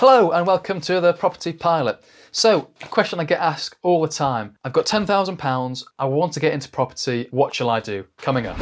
Hello and welcome to the Property Pilot. So, a question I get asked all the time. I've got £10,000, I want to get into property, what shall I do? Coming up.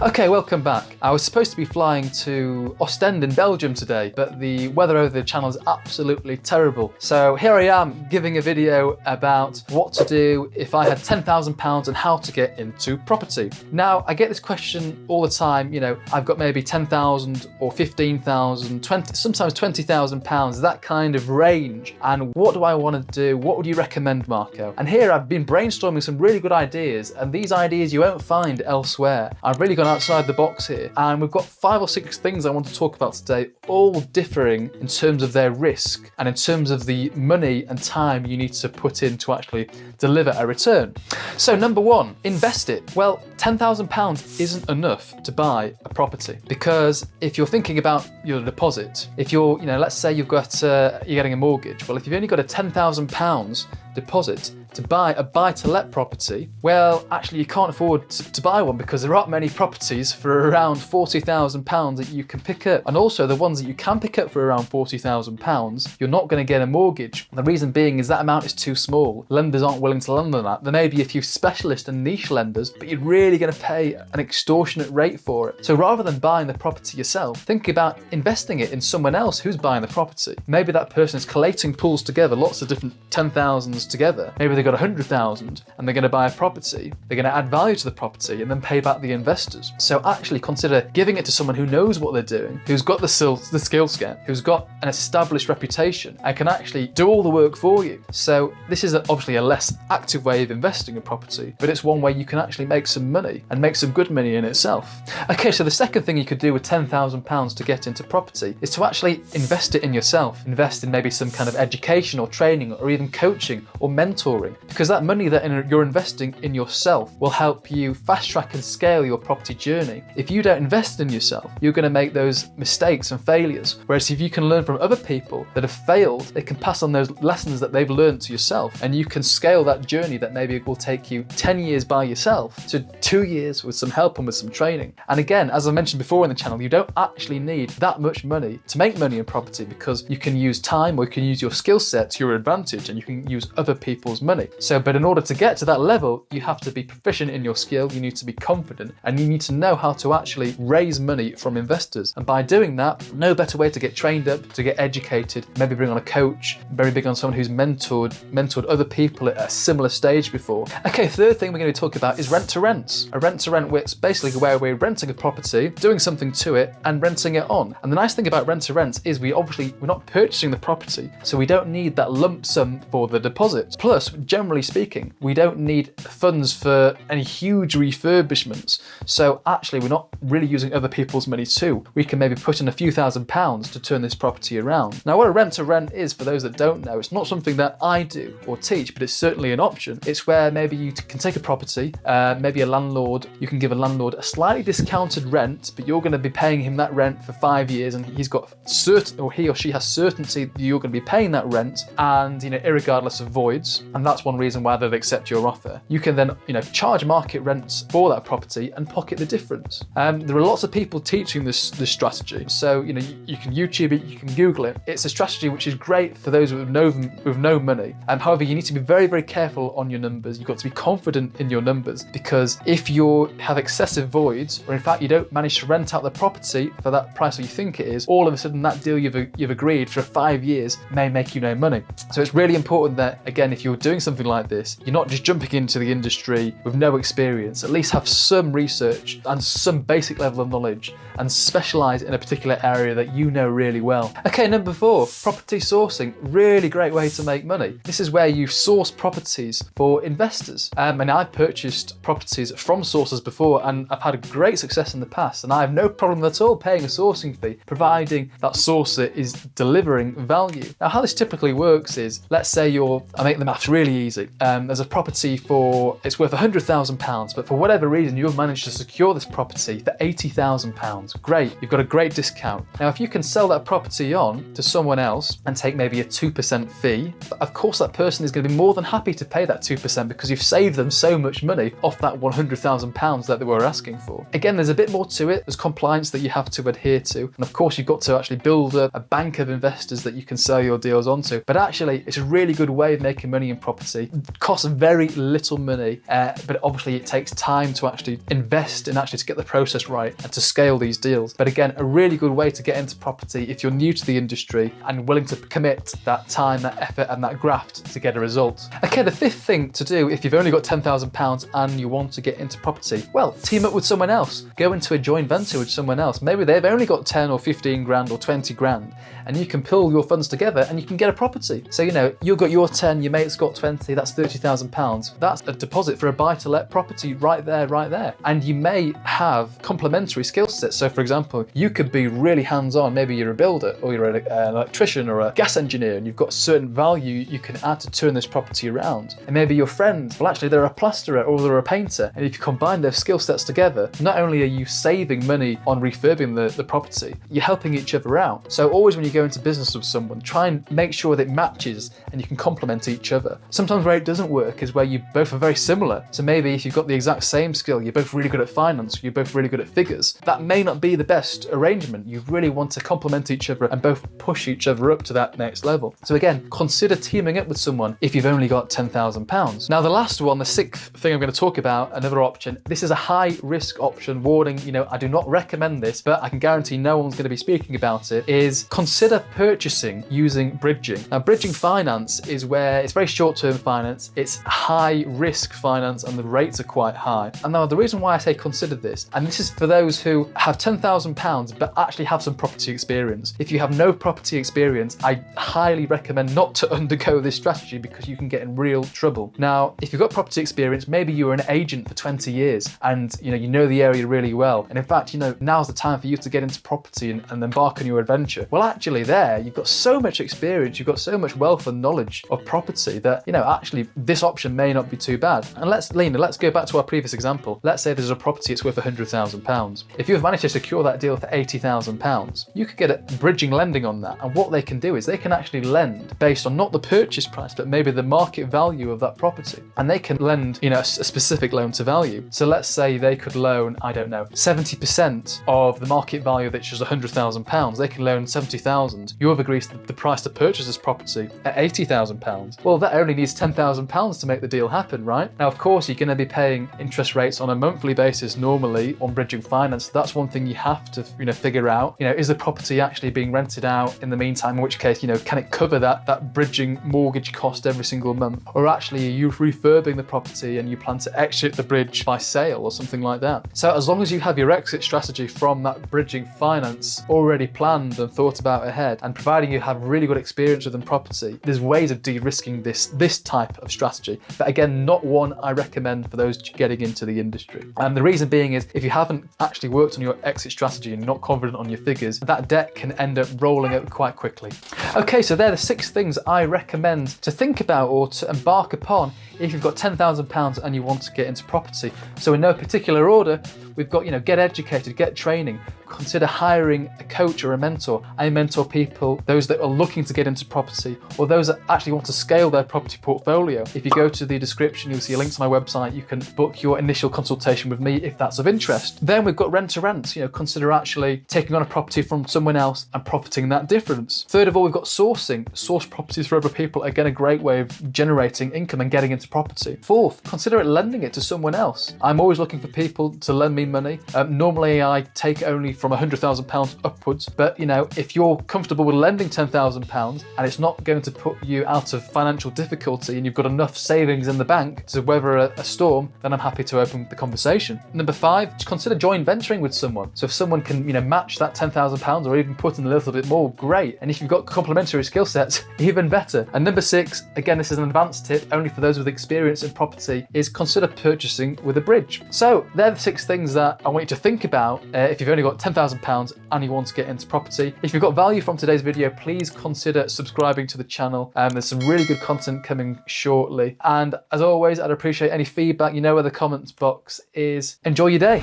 Okay, welcome back. I was supposed to be flying to Ostend in Belgium today, but the weather over the channel is absolutely terrible. So here I am giving a video about what to do if I had £10,000 and how to get into property. Now, I get this question all the time, I've got maybe 10,000 or 15,000, 20, sometimes £20,000, that kind of range. And what do I want to do? What would you recommend, Marco? And here I've been brainstorming some really good ideas, and these ideas you won't find elsewhere. I've really gone outside the box here, and we've got 5 or 6 things I want to talk about today, all differing in terms of their risk and in terms of the money and time you need to put in to actually deliver a return. So number 1, invest it. Well, £10,000 isn't enough to buy a property, because if you're thinking about your deposit, if you're, let's say you're getting a mortgage, well, if you've only got a £10,000 deposit to buy a buy-to-let property, well, actually you can't afford to buy one, because there aren't many properties for around £40,000 that you can pick up. And also the ones that you can pick up for around £40,000, you're not going to get a mortgage. The reason being is that amount is too small. Lenders aren't willing to lend on that. There may be a few specialist and niche lenders, but you're really going to pay an extortionate rate for it. So rather than buying the property yourself, think about investing it in someone else who's buying the property. Maybe that person is collating pools together, lots of different 10,000s together. Maybe they've got 100,000 and they're going to buy a property, they're going to add value to the property and then pay back the investors. So actually consider giving it to someone who knows what they're doing, who's got the skill set, who's got an established reputation and can actually do all the work for you. So this is obviously a less active way of investing in property, but it's one way you can actually make some money and make some good money in itself. Okay, so the second thing you could do with £10,000 to get into property is to actually invest it in yourself. Invest in maybe some kind of education or training or even coaching or mentoring, because that money that you're investing in yourself will help you fast track and scale your property journey. If you don't invest in yourself, you're going to make those mistakes and failures. Whereas if you can learn from other people that have failed, they can pass on those lessons that they've learned to yourself, and you can scale that journey that maybe will take you 10 years by yourself to 2 years with some help and with some training. And again, as I mentioned before in the channel, you don't actually need that much money to make money in property, because you can use time or you can use your skill set to your advantage, and you can use other people's money. But in order to get to that level, you have to be proficient in your skill, you need to be confident, and you need to know how to actually raise money from investors. And by doing that, no better way to get trained up, to get educated, maybe bring on a coach, very big on someone who's mentored other people at a similar stage before. Okay, third thing we're going to talk about is rent to rents. A rent to rent, it's basically where we're renting a property, doing something to it, and renting it on. And the nice thing about rent to rent is we're not purchasing the property, so we don't need that lump sum for the deposit. Plus, generally speaking, we don't need funds for any huge refurbishments. So actually, we're not really using other people's money too. We can maybe put in a few £1,000s to turn this property around. Now, what a rent to rent is, for those that don't know, it's not something that I do or teach, but it's certainly an option. It's where maybe you can take a property, maybe you can give a landlord a slightly discounted rent, but you're going to be paying him that rent for 5 years, and he or she has certainty that you're going to be paying that rent, and irregardless of voids. And that's one reason why they'll accept your offer. You can then charge market rents for that property and pocket the difference. There are lots of people teaching this strategy, so you can YouTube it, you can Google it. It's a strategy which is great for those with no money. However, you need to be very, very careful on your numbers. You've got to be confident in your numbers, because if you have excessive voids, or in fact you don't manage to rent out the property for that price that you think it is, all of a sudden that deal you've agreed for 5 years may make you no money. So it's really important that, again, if you're doing something like this, you're not just jumping into the industry with no experience. At least have some research and some basic level of knowledge, and specialize in a particular area that you know really well. Okay, number 4, property sourcing. Really great way to make money. This is where you source properties for investors. And I've purchased properties from sources before, and I've had a great success in the past, and I have no problem at all paying a sourcing fee, providing that sourcer is delivering value. Now, how this typically works is, let's say I make the maths really really easy. There's a property it's worth £100,000, but for whatever reason, you've managed to secure this property for £80,000. Great, you've got a great discount. Now, if you can sell that property on to someone else and take maybe a 2% fee, of course that person is going to be more than happy to pay that 2% because you've saved them so much money off that £100,000 that they were asking for. Again, there's a bit more to it. There's compliance that you have to adhere to. And of course, you've got to actually build a bank of investors that you can sell your deals onto. But actually, it's a really good way of making money in property. It costs very little money, but obviously it takes time to actually invest and actually to get the process right and to scale these deals. But again, a really good way to get into property if you're new to the industry and willing to commit that time, that effort and that graft to get a result. Okay, the fifth thing to do if you've only got £10,000 and you want to get into property, well, team up with someone else. Go into a joint venture with someone else. Maybe they've only got 10 or 15 grand or 20 grand, and you can pull your funds together and you can get a property. So, you've got your 10, your mate's got 20, that's £30,000. That's a deposit for a buy-to-let property right there. And you may have complementary skill sets. So for example, you could be really hands-on. Maybe you're a builder or you're an electrician or a gas engineer, and you've got certain value you can add to turn this property around. And maybe your friends, well, actually they're a plasterer or they're a painter. And if you combine those skill sets together, not only are you saving money on refurbing the property, you're helping each other out. So always when you go into business with someone, try and make sure that it matches and you can complement each other. Sometimes where it doesn't work is where you both are very similar. So maybe if you've got the exact same skill, you're both really good at finance, you're both really good at figures, that may not be the best arrangement. You really want to complement each other and both push each other up to that next level. So again, consider teaming up with someone if you've only got £10,000. Now the last one, the sixth thing I'm going to talk about, another option, this is a high risk option. Warning, I do not recommend this, but I can guarantee no one's going to be speaking about it, is consider purchasing using bridging. Now bridging finance is where it's very short-term finance, it's high risk finance and the rates are quite high. And now the reason why I say consider this, and this is for those who have £10,000 but actually have some property experience. If you have no property experience, I highly recommend not to undergo this strategy because you can get in real trouble. Now, if you've got property experience, maybe you were an agent for 20 years and you know the area really well. And in fact, now's the time for you to get into property and embark on your adventure. Well, actually there, you've got so much experience, you've got so much wealth and knowledge of property that, actually this option may not be too bad. And let's go back to our previous example. Let's say there's a property, it's worth £100,000. If you've managed to secure that deal for £80,000, you could get a bridging lending on that. And what they can do is they can actually lend based on not the purchase price, but maybe the market value of that property. And they can lend, a specific loan to value. So let's say they could loan, 70% of the market value, which is £100,000. They can loan 70,000. You have agreed the price to purchase this property at £80,000. Well, that only needs £10,000 to make the deal happen, right? Now, of course, you're going to be paying interest rates on a monthly basis normally on bridging finance. That's one thing you have to, figure out. Is the property actually being rented out in the meantime? In which case, can it cover that bridging mortgage cost every single month? Or actually, are you refurbing the property and you plan to exit the bridge by sale or something like that? So as long as you have your exit strategy from that bridging finance already planned and thought about ahead, and providing you have really good experience within property, there's ways of de-risking this type of strategy. But again, not one I recommend for those getting into the industry. And the reason being is if you haven't actually worked on your exit strategy and you're not confident on your figures, that debt can end up rolling up quite quickly. Okay, so they're the 6 things I recommend to think about or to embark upon if you've got £10,000 and you want to get into property. So in no particular order, we've got, get educated, get training, consider hiring a coach or a mentor. I mentor people, those that are looking to get into property or those that actually want to scale their property portfolio. If you go to the description, you'll see a link to my website. You can book your initial consultation with me if that's of interest. Then we've got rent to rent. Consider actually taking on a property from someone else and profiting that difference. Third of all, we've got sourcing. Source properties for other people. Again, a great way of generating income and getting into property. Fourth, consider lending it to someone else. I'm always looking for people to lend me money. Normally I take only from £100,000 upwards, but if you're comfortable with lending £10,000 and it's not going to put you out of financial difficulty and you've got enough savings in the bank to weather a storm, then I'm happy to open the conversation. Number 5, consider joint venturing with someone. So if someone can match that £10,000 or even put in a little bit more, great. And if you've got complementary skill sets, even better. And number 6, again, this is an advanced tip only for those with experience in property, is consider purchasing with a bridge. So they're the 6 things that I want you to think about if you've only got £10,000 and you want to get into property. If you've got value from today's video, please consider subscribing to the channel. There's some really good content coming coming shortly. And as always, I'd appreciate any feedback. You know where the comments box is. Enjoy your day.